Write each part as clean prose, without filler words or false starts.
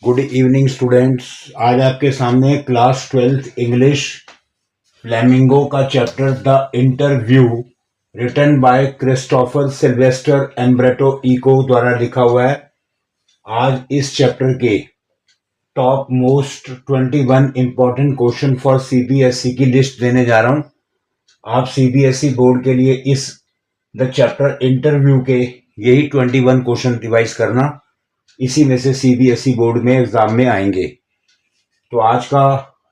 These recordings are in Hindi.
Good evening students. आज आपके सामने क्लास 12th इंग्लिश फ्लेमिंगो का chapter the interview written by Christopher Sylvester Umberto Eco द्वारा लिखा हुआ है। आज इस चैप्टर के top most 21 important question for CBSE की लिस्ट देने जा रहा हूं। आप सीबीएसई बोर्ड के लिए इस द चैप्टर इंटरव्यू के यही 21 क्वेश्चन रिवाइज करना, इसी में से सीबीएसई बोर्ड में एग्जाम में आएंगे। तो आज का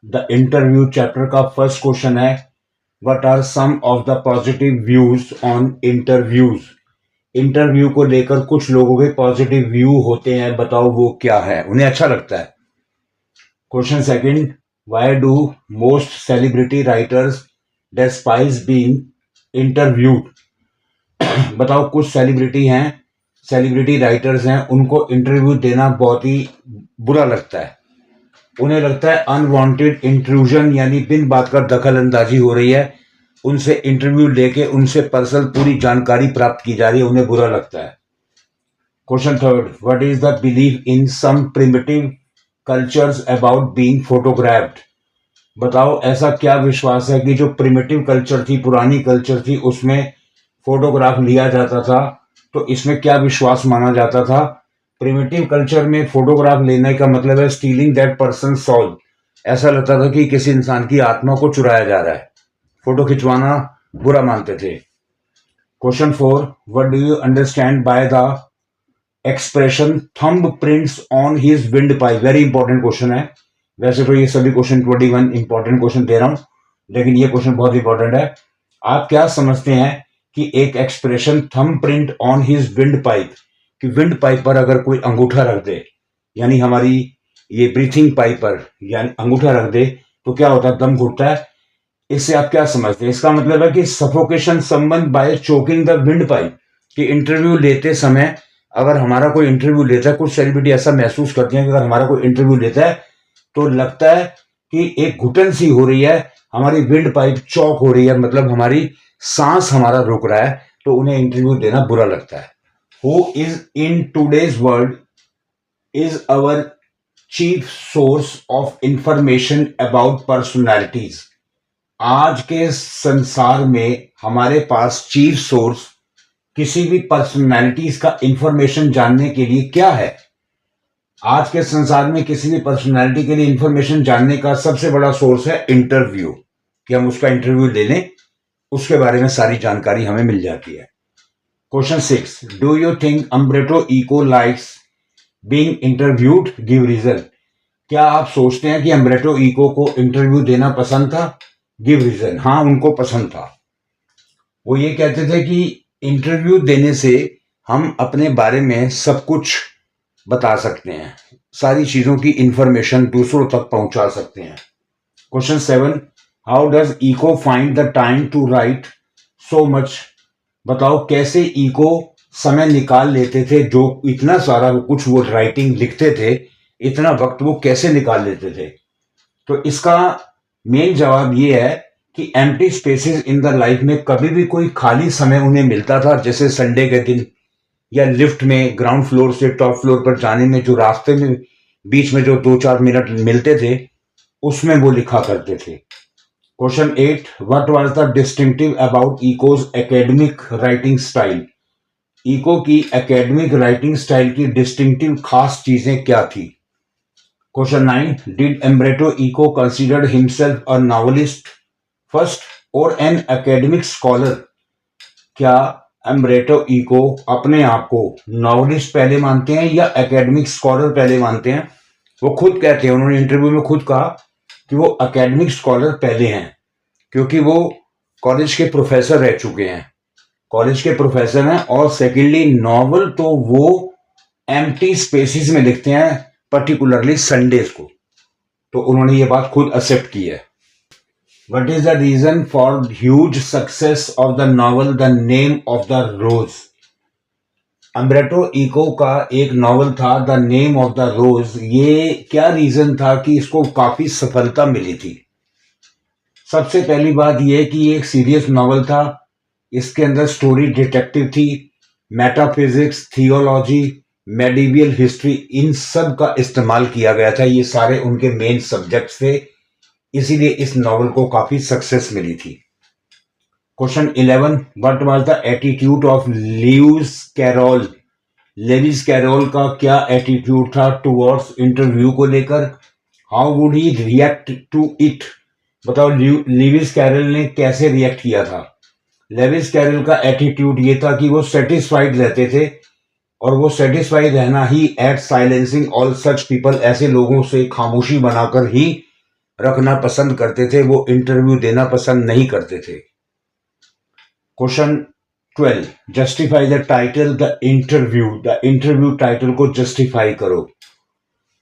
द इंटरव्यू चैप्टर का फर्स्ट क्वेश्चन है, what are some of the positive views on interviews. Interview को लेकर कुछ लोगों के पॉजिटिव व्यू होते हैं, बताओ वो क्या है, उन्हें अच्छा लगता है। Question second, why do most celebrity writers despise being interviewed. बताओ कुछ सेलिब्रिटी राइटर्स हैं, उनको इंटरव्यू देना बहुत ही बुरा लगता है। उन्हें लगता है अनवांटेड इंट्रूजन, यानी बिन बात का दखल अंदाजी हो रही है, उनसे इंटरव्यू लेके उनसे पर्सनल पूरी जानकारी प्राप्त की जा रही है, उन्हें बुरा लगता है। Question third, what is the belief in some primitive cultures about being photographed. बताओ ऐसा क्या विश्वास है कि जो प्रिमिटिव कल्चर थी, पुरानी कल्चर थी, उसमें फोटोग्राफ लिया जाता था, तो इसमें क्या विश्वास माना जाता था। प्रिमिटिव कल्चर में फोटोग्राफ लेने का मतलब है स्टीलिंग दैट पर्सन सोल। ऐसा लगता था कि किसी इंसान की आत्मा को चुराया जा रहा है, फोटो खिंचवाना बुरा मानते थे। Question four, what do you understand by the expression thumb prints on his wind pipe. Very important question है। वैसे तो ये सभी क्वेश्चन 21 इंपॉर्टेंट क्वेश्चन दे रहा हूं, लेकिन ये क्वेश्चन बहुत इंपॉर्टेंट है। आप क्या समझते हैं कि एक expression thumb print on his wind pipe, कि विंड पाइप पर अगर कोई अंगूठा रख दे, यानी हमारी ये ब्रीथिंग पाइप पर यानी अंगूठा रख दे, तो क्या होता है, दम घुटता है। इससे आप क्या समझते हैं? इसका मतलब है कि suffocation someone by choking the windpipe, कि इंटरव्यू लेते समय अगर हमारा कोई इंटरव्यू लेता है, कुछ सेलिब्रिटी ऐसा महसूस करती हैं कि अगर हमारा कोई इंटरव्यू लेता है तो लगता है कि एक घुटन सी हो रही है, हमारी विंड पाइप चौक हो रही है, मतलब हमारी सांस हमारा रुक रहा है, तो उन्हें इंटरव्यू देना बुरा लगता है। Who is in today's world is our chief source of information about personalities. आज के संसार में हमारे पास चीफ सोर्स किसी भी पर्सनैलिटीज का इंफॉर्मेशन जानने के लिए क्या है। आज के संसार में किसी भी पर्सनैलिटी के लिए इंफॉर्मेशन जानने का सबसे बड़ा सोर्स है इंटरव्यू, कि हम उसका इंटरव्यू ले लें, उसके बारे में सारी जानकारी हमें मिल जाती है। Question 6, do you think Umberto Eco likes being interviewed, give reason. क्या आप सोचते हैं कि अम्ब्रेटो इको को इंटरव्यू देना पसंद था, गिव रीजन। हाँ, उनको पसंद था। वो ये कहते थे कि इंटरव्यू देने से हम अपने बारे में सब कुछ बता सकते हैं, सारी चीजों की इंफॉर्मेशन दूसरों तक पहुंचा सकते हैं। Question 7, how does Eco find the time to write so much. बताओ कैसे इको समय निकाल लेते थे, जो इतना सारा कुछ वो राइटिंग लिखते थे, इतना वक्त वो कैसे निकाल लेते थे। तो इसका मेन जवाब ये है कि empty spaces in the life में कभी भी कोई खाली समय उन्हें मिलता था, जैसे संडे के दिन, या लिफ्ट में ग्राउंड फ्लोर से टॉप फ्लोर पर जाने में जो रास्ते में बीच में जो 2-4 मिनट मिलते थे, उसमें वो लिखा करते थे। Question 8, what was the distinctive about Eco's academic writing style. Eco की एकेडमिक राइटिंग स्टाइल की डिस्टिंक्टिव खास चीजें क्या थी। Question 9, did Umberto Eco considered himself a novelist first और एन एकेडमिक स्कॉलर। क्या एम्ब्रेटो इको अपने आप को नॉवेलिस्ट पहले मानते हैं या एकेडमिक स्कॉलर पहले मानते हैं। वो खुद कहते हैं, उन्होंने इंटरव्यू में खुद कहा कि वो एकेडमिक स्कॉलर पहले हैं, क्योंकि वो कॉलेज के प्रोफेसर रह चुके हैं, कॉलेज के प्रोफेसर हैं। और सेकेंडली नॉवल तो वो एम्प्टी स्पेसिस में लिखते हैं, पर्टिकुलरली संडेज को, तो उन्होंने ये बात खुद एक्सेप्ट की है। What is the reason for huge success of the novel The Name of the Rose? Umberto Eco का एक नॉवल था the name of the rose. ये क्या रीजन था कि इसको काफी सफलता मिली थी। सबसे पहली बात यह कि ये एक सीरियस नॉवल था, इसके अंदर स्टोरी डिटेक्टिव थी, मेटाफिजिक्स, थियोलॉजी, मेडिवियल हिस्ट्री, इन सब का इस्तेमाल किया गया था। ये सारे उनके मेन सब्जेक्ट्स थे, इसीलिए इस नॉवल को काफी सक्सेस मिली थी। Question 11, what was the attitude of Lewis Carroll? Lewis Carroll का क्या एटीट्यूड था टुवर्ड्स इंटरव्यू को लेकर? How would he react to it? बताओ लेविस कैरोल ने कैसे रिएक्ट किया था। लेविस कैरोल का एटीट्यूड ये था कि वो सेटिस्फाइड रहते थे, और वो सेटिस्फाइड रहना ही at silencing all such people, ऐसे लोगों से खामोशी बनाकर ही रखना पसंद करते थे, वो इंटरव्यू देना पसंद नहीं करते थे। Question 12, justify the title the interview title को जस्टिफाई करो।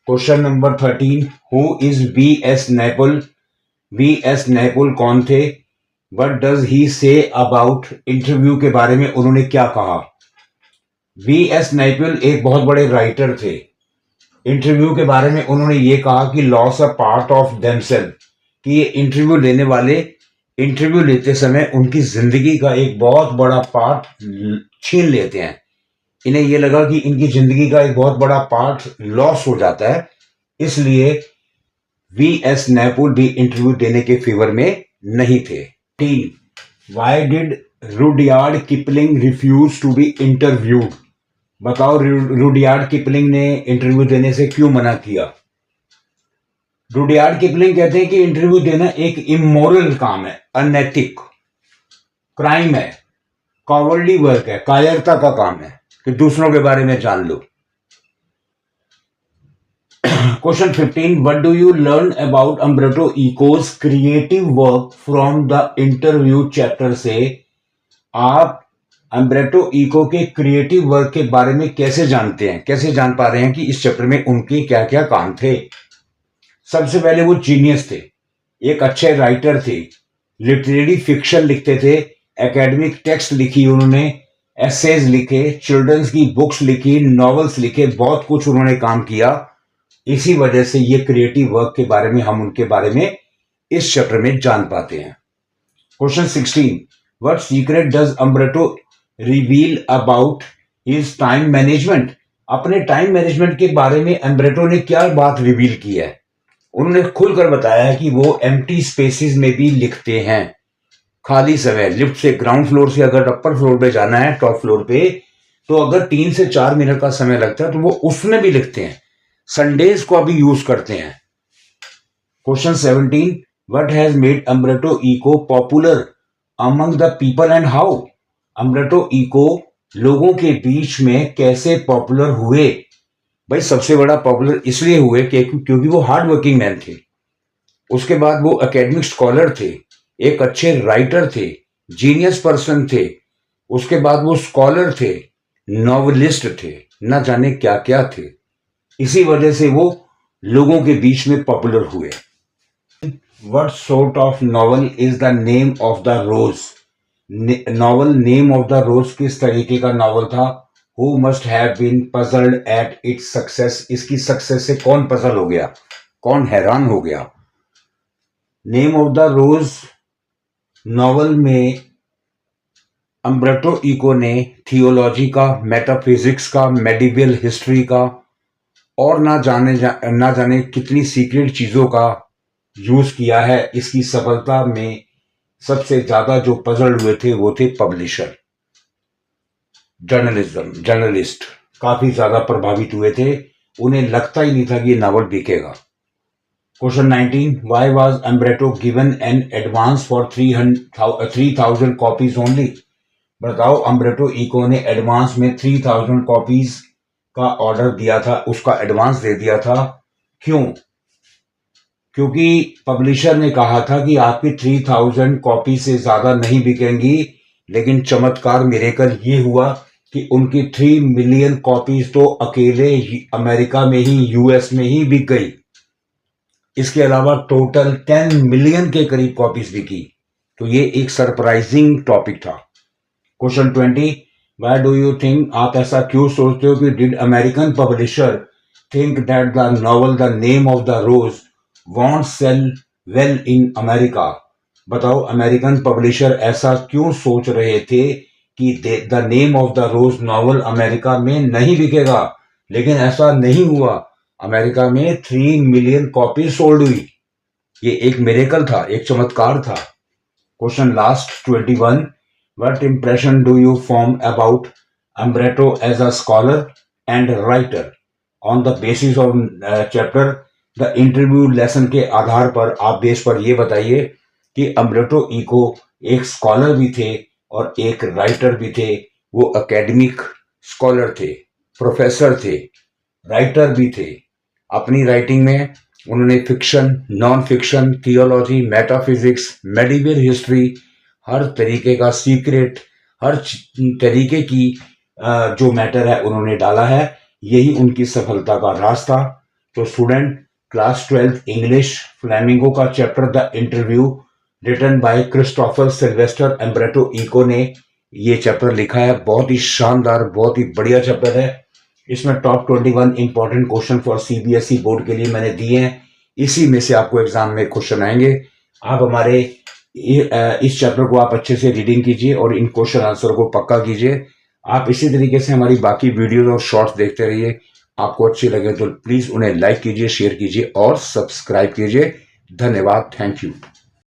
Question number 13, who is B S Naipaul? B S Naipaul कौन थे? What does he say about? Interview के बारे में उन्होंने क्या कहा? बी एस नैपल एक बहुत बड़े राइटर थे। इंटरव्यू के बारे में उन्होंने ये कहा कि lost a part of themselves, कि ये इंटरव्यू लेने वाले इंटरव्यू लेते समय उनकी जिंदगी का एक बहुत बड़ा पार्ट छीन लेते हैं। इन्हें ये लगा कि इनकी जिंदगी का एक बहुत बड़ा पार्ट लॉस हो जाता है, इसलिए वी एस नैपल भी इंटरव्यू देने के फेवर में नहीं थे। 3, why did Rudyard Kipling refuse to be interviewed? बताओ रुडयार्ड किपलिंग ने इंटरव्यू देने से क्यों मना किया? रुडयार्ड किपलिंग कहते हैं कि इंटरव्यू देना एक इमोरल काम है, अनैतिक क्राइम है, कॉवर्डी वर्क है, कायरता का काम है कि दूसरों के बारे में जान लो। Question 15, what do you learn about Umberto Eco's creative work from the interview chapter से आप अम्ब्रेटो इको के क्रिएटिव वर्क के बारे में कैसे जानते हैं, कैसे जान पा रहे हैं कि इस चैप्टर में उनके क्या क्या काम थे? सबसे पहले वो जीनियस थे, एक अच्छे राइटर थे, लिटरेरी फिक्शन लिखते थे, एकेडमिक टेक्स्ट लिखी उन्होंने, एसेज लिखे, चिल्ड्रंस की बुक्स लिखी, नॉवेल्स लिखे, बहुत कुछ उन्होंने काम किया। इसी वजह से ये क्रिएटिव वर्क के बारे में हम उनके बारे में इस चैप्टर में जान पाते हैं। Question 16, what secret does Umberto reveal about his time management? अपने टाइम मैनेजमेंट के बारे में अम्ब्रेटो ने क्या बात रिवील की है? उन्होंने खुलकर बताया है कि वो एम्प्टी स्पेसेस में भी लिखते हैं। खाली समय, लिफ्ट से ग्राउंड फ्लोर से अगर अपर फ्लोर पे जाना है, टॉप फ्लोर पे, तो अगर 3 से 4 मिनट का समय लगता है तो वो उसमें भी लिखते हैं। संडेज को अभी यूज करते हैं। Question 17, what has made Umberto Eco popular among the people and how? Umberto Eco लोगों के बीच में कैसे पॉपुलर हुए? भाई सबसे बड़ा पॉपुलर इसलिए हुए क्योंकि वो हार्ड वर्किंग मैन थे, उसके बाद वो एकेडमिक स्कॉलर थे, एक अच्छे राइटर थे, जीनियस पर्सन थे, उसके बाद वो स्कॉलर थे, नॉवेलिस्ट थे, ना जाने क्या क्या थे। इसी वजह से वो लोगों के बीच में पॉपुलर हुए। What sort of novel is the name of the rose? Novel name of the rose किस तरीके का नॉवल था? Who must have been puzzled at its success? इसकी सक्सेस से कौन पजल हो गया, कौन हैरान हो गया? Name of the rose novel में अम्ब्रेटो इको ने थियोलॉजी का, मेटाफिजिक्स का, मेडिवल हिस्ट्री का और ना जाने कितनी सीक्रेट चीजों का यूज किया है। इसकी सफलता में सबसे ज्यादा जो पजल हुए थे वो थे पब्लिशर, जर्नलिस्ट काफी ज्यादा प्रभावित हुए थे, उन्हें लगता ही नहीं था कि ये नावल बिकेगा। Question 19, why was Umberto given an advance for 3,000 copies only? बताओ अम्ब्रेटो इको ने एडवांस में 3,000 कॉपीज का ऑर्डर दिया था, उसका एडवांस दे दिया था। क्यों? क्योंकि पब्लिशर ने कहा था कि आपकी 3,000 कॉपी से ज्यादा नहीं बिकेंगी, लेकिन चमत्कार मिरेकल ये हुआ कि उनकी 3 मिलियन कॉपीज तो अकेले अमेरिका में ही, यूएस में ही बिक गई। इसके अलावा टोटल 10 मिलियन के करीब कॉपीज बिकी। तो ये एक सरप्राइजिंग टॉपिक था। Question 20, why do you think, आप ऐसा क्यों सोचते हो कि did American publisher think that the novel the name of the rose won't sell well in America? बताओ अमेरिकन पब्लिशर ऐसा क्यों सोच रहे थे कि the name of the rose novel America में नहीं बिकेगा? लेकिन ऐसा नहीं हुआ। अमेरिका में 3 मिलियन कॉपी सोल्ड हुई। ये एक मिरेकल था, एक चमत्कार था। Question last 21, what impression do you form about Umberto as a scholar and writer on the basis of chapter the interview lesson के आधार पर आप बेस पर ये बताइए कि अम्ब्रेटो इको एक स्कॉलर भी थे और एक राइटर भी थे। वो एकेडमिक स्कॉलर थे, प्रोफेसर थे, राइटर भी थे। अपनी राइटिंग में उन्होंने fiction, non fiction, theology, metaphysics, medieval history, हर तरीके का सीक्रेट, हर तरीके की जो मैटर है उन्होंने डाला है। यही उनकी सफलता का राज था। तो स्टूडेंट, क्लास 12 इंग्लिश फ्लेमिंगो का chapter the interview written by Christopher Sylvester Umberto Eco ने ये चैप्टर लिखा है। बहुत ही शानदार, बहुत ही बढ़िया चैप्टर है। इसमें top 21 important question for CBSE board के लिए मैंने दिए हैं। इसी में से आपको एग्जाम में क्वेश्चन आएंगे। आप हमारे इस चैप्टर को आप अच्छे से रीडिंग कीजिए और इन क्वेश्चन आंसर को पक्का कीजिए। आप इसी तरीके से हमारी बाकी वीडियोज और शॉर्ट्स देखते रहिए। आपको अच्छी लगे तो प्लीज उन्हें लाइक कीजिए, शेयर कीजिए और सब्सक्राइब कीजिए। धन्यवाद। Thank you.